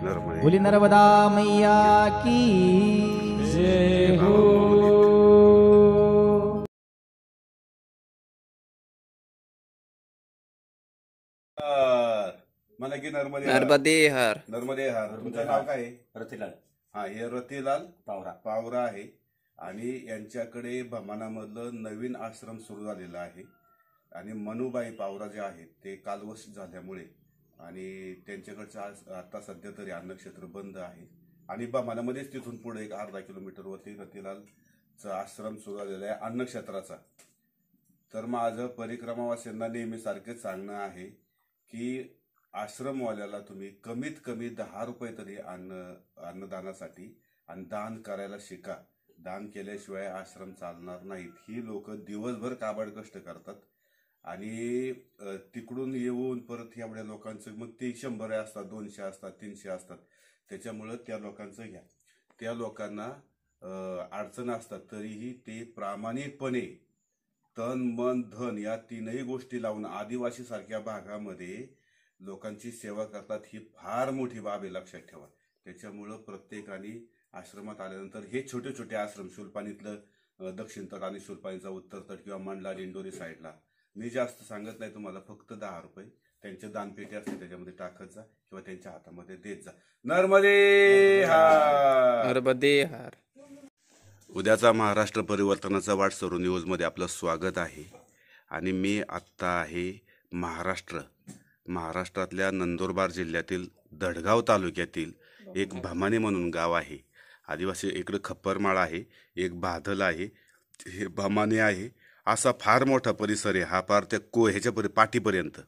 बोली नर्मदा मैया की जय हो। मला की नर्मदे हर नर्मदे हर तुमचं नाव काय आहे? रतिलाल. हा, हे रतिलाल पावरा पावरा आहे आणि यांच्याकडे भमानामधलं नवीन आश्रम सुरू झालेला आहे आणि मनुबाई पावरा जे आहेत ते कालवश झाल्यामुळे आणि त्यांच्याकडचं आज आता सध्या तरी अन्नक्षेत्र बंद आहे आणि भमानामध्येच तिथून पुढे एक अर्धा किलोमीटरवरती रतिलालचा आश्रम सुरू झालेला आहे अन्नक्षेत्राचा. तर माझं परिक्रमावासियांना नेहमी सारखेच सांगणं आहे की आश्रमवाल्याला तुम्ही कमीत कमी 10 रुपये तरी अन्नदानासाठी आणि दान करायला शिका. दान केल्याशिवाय आश्रम चालणार नाहीत. ही लोक दिवसभर काबाड कष्ट करतात आणि तिकडून येऊन परत एवढ्या लोकांचं मग ते 100 असतात, 200 असतात, 300 असतात. त्याच्यामुळं त्या लोकांचं घ्या. त्या लोकांना अडचण असतात तरीही ते प्रामाणिकपणे तन मन धन या तीनही गोष्टी लावून आदिवासी सारख्या भागामध्ये लोकांची सेवा करतात. ही फार मोठी बाब आहे, लक्षात ठेवा. त्याच्यामुळं प्रत्येकाने आश्रमात आल्यानंतर हे छोटे छोटे आश्रम सुलपानीतलं दक्षिण तट आणि सुलपानीचा उत्तर तट किंवा मंडला दिंडोरी साईडला मी जास्त सांगत नाही तुम्हाला, फक्त 10 रुपये त्यांचे दानपेटी असते त्याच्यामध्ये टाकत जा किंवा त्यांच्या हातामध्ये देत जा. नर्मदे हर. नर्मदे हर. उद्याचा महाराष्ट्र परिवर्तनाचा वाट सुरू न्यूजमध्ये आपलं स्वागत आहे आणि मी आत्ता आहे महाराष्ट्रातल्या नंदुरबार जिल्ह्यातील दडगाव तालुक्यातील एक भमाने म्हणून गाव आहे. आदिवासी इकडं खप्परमाळ आहे, एक बादल आहे, हे भमाने आहे. असा फार मोठा परिसर आहे हा, फार त्या ह्याच्या पाटीपर्यंत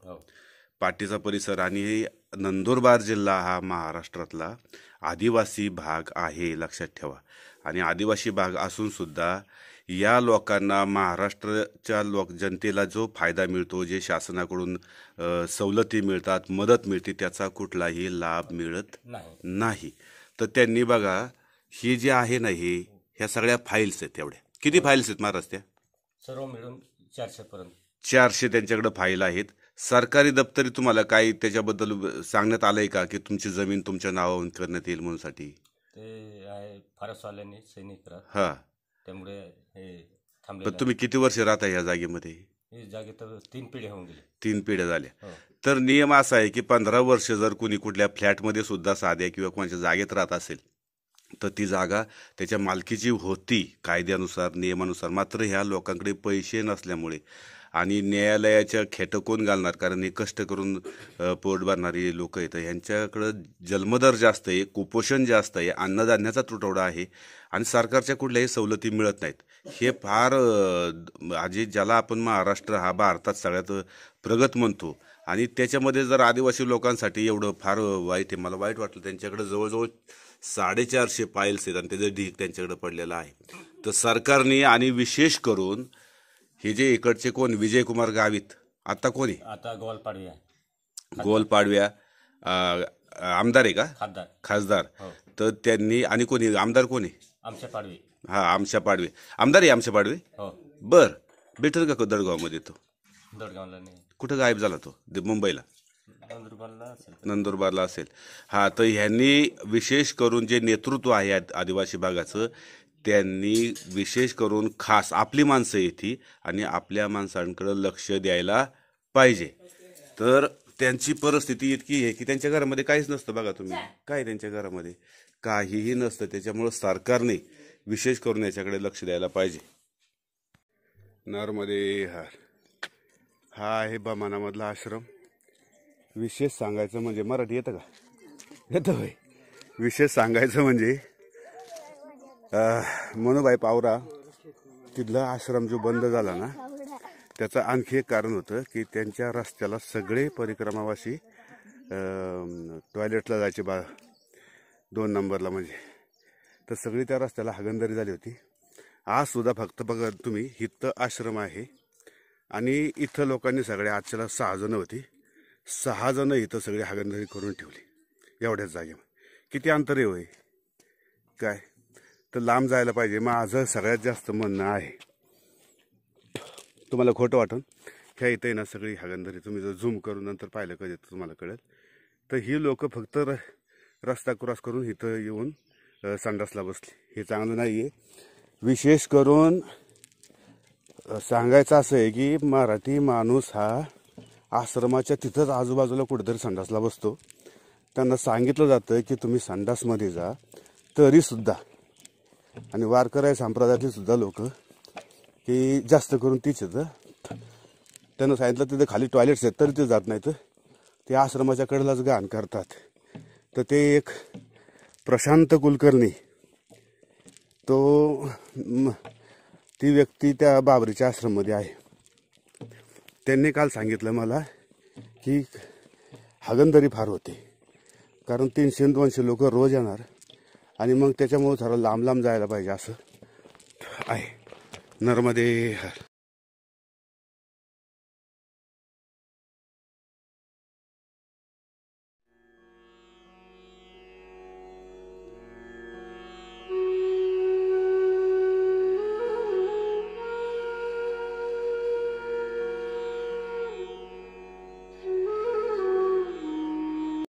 पाटीचा परिसर. आणि नंदुरबार जिल्हा हा महाराष्ट्रातला आदिवासी भाग आहे, लक्षात ठेवा. आणि आदिवासी भाग असून सुद्धा या लोकांना महाराष्ट्राच्या जनतेला जो फायदा मिळतो, जे शासनाकडून सवलती मिळतात, मदत मिळते, त्याचा कुठलाही लाभ मिळत नाही. तर त्यांनी बघा ही जे आहे ना, ह्या सगळ्या फाईल्स आहेत. एवढ्या किती फाईल्स आहेत महाराज? त्या सर्व मिळून 400 पर्यंत 400 त्यांच्याकडे फाईल आहेत. सरकारी दप्तरी तुम्हाला काही त्याच्याबद्दल सांगण्यात आलंय का की तुमची जमीन तुमच्या नावावर करण्यात येईल म्हणून साठी? ते आहे फारसवाल्यांनी सैनिक हा, त्यामुळे हे थांबले. पण तुम्ही किती वर्ष राहता या जागेमध्ये? हे जागे तर 3 पिढ्या होऊन गेले. 3 पिढ्या झाल्या. हो. तर नियम असा आहे की 15 वर्ष जर कुणी कुठल्या फ्लॅटमध्ये सुद्धा साध्या किंवा कोणाच्या जागेत राहत असेल तर ती जागा त्याच्या मालकीची होती कायद्यानुसार, नियमानुसार. मात्र ह्या लोकांकडे पैसे नसल्यामुळे आणि न्यायालयाच्या खेटं कोण घालणार, कारण हे कष्ट करून पोट भरणारी लोक आहेत, ह्यांच्याकडं जन्मदर जास्त आहे, कुपोषण जास्त आहे, अन्नधान्याचा तुटवडा आहे आणि सरकारच्या कुठल्याही सवलती मिळत नाहीत. हे फार आजी ज्याला आपण महाराष्ट्र हा भारतात सगळ्यात प्रगत म्हणतो आणि त्याच्यामध्ये जर आदिवासी लोकांसाठी एवढं फार वाईट आहे. मला वाईट वाटलं. त्यांच्याकडे जवळजवळ 450 फाईल्स आहेत आणि त्याचं ढीक त्यांच्याकडे पडलेला आहे. तर सरकारने आणि विशेष करून हे जे इकडचे कोण विजयकुमार गावित, आता कोणी आता गोलपाडव्या आमदार आहे का? खासदार. तर त्यांनी आणि कोणी आमदार कोणी? आमच्या पाडवे. हा, आमच्या पाडवे आमदार आहे. आमच्या पाडवे बर भेटेल का दडगावमध्ये? तो दडगावला नाही. कुठं गायब झाला तो? मुंबईला, नंदुरबारला असेल. हा, तर ह्यांनी विशेष करून जे नेतृत्व आहे आदिवासी भागाचं, त्यांनी विशेष करून खास आपली माणसं येते आणि आपल्या माणसांकडे लक्ष द्यायला पाहिजे. तर त्यांची परिस्थिती इतकी आहे की त्यांच्या घरामध्ये काहीच नसतं. बघा तुम्ही, काय त्यांच्या घरामध्ये काहीही नसतं. त्याच्यामुळं सरकारने विशेष करून याच्याकडे लक्ष द्यायला पाहिजे. नर्मदे हर. हा आहे भमानामधला आश्रम. विशेष सांगायचं म्हणजे, मराठी येतं का? येतं होय. विशेष सांगायचं म्हणजे मनुबाई पावरा तिथला आश्रम जो बंद झाला ना, त्याचं आणखी एक कारण होतं की त्यांच्या रस्त्याला सगळे परिक्रमावासी टॉयलेटला जायचे 2 नंबरला म्हणजे. तर सगळी त्या रस्त्याला हागंदारी झाली होती. आज सुद्धा फक्त बघा तुम्ही, इथं आश्रम आहे आणि इथं लोकांनी सगळे आजच्याला 6 जण होती. 6 जण इथं सगळी हागंदारी करून ठेवली एवढ्याच जागेवर. किती अंतर आहे होय काय? तर लांब जायला पाहिजे. माझं सगळ्यात जास्त म्हणणं आहे, तुम्हाला खोटं वाटून ह्या इथं ना सगळी हागंदारी तुम्ही जर झूम करून नंतर पाहिलं कधी तुम्हाला कळेल. तर ही लोक फक्त रस्ता क्रॉस करून इथं येऊन संडासला बसले. हे चांगलं नाही आहे. विशेष करून सांगायचं असं आहे की मराठी माणूस हा आश्रमाच्या तिथंच आजूबाजूला कुठेतरी संडासला बसतो. त्यांना सांगितलं जातं की तुम्ही संडासमध्ये जा, तरीसुद्धा आणि वारकरी संप्रदायातली सुद्धा लोक की जास्त करून तीच येतं. त्यांना सांगितलं तिथे खाली टॉयलेट्स आहेत तरी ते जात नाहीत, ते आश्रमाच्या कडेलाच घाण करतात. तर ते एक प्रशांत कुलकर्णी तो ती व्यक्ती त्या बाबरीच्या आश्रममध्ये आहे. त्यांनी काल सांगितलं मला की हागणदारी फार होते, कारण 300-200 लोक रोज येणार आणि मग त्याच्यामुळे थोडं लांब लांब जायला पाहिजे असं आहे. नर्मदे हर.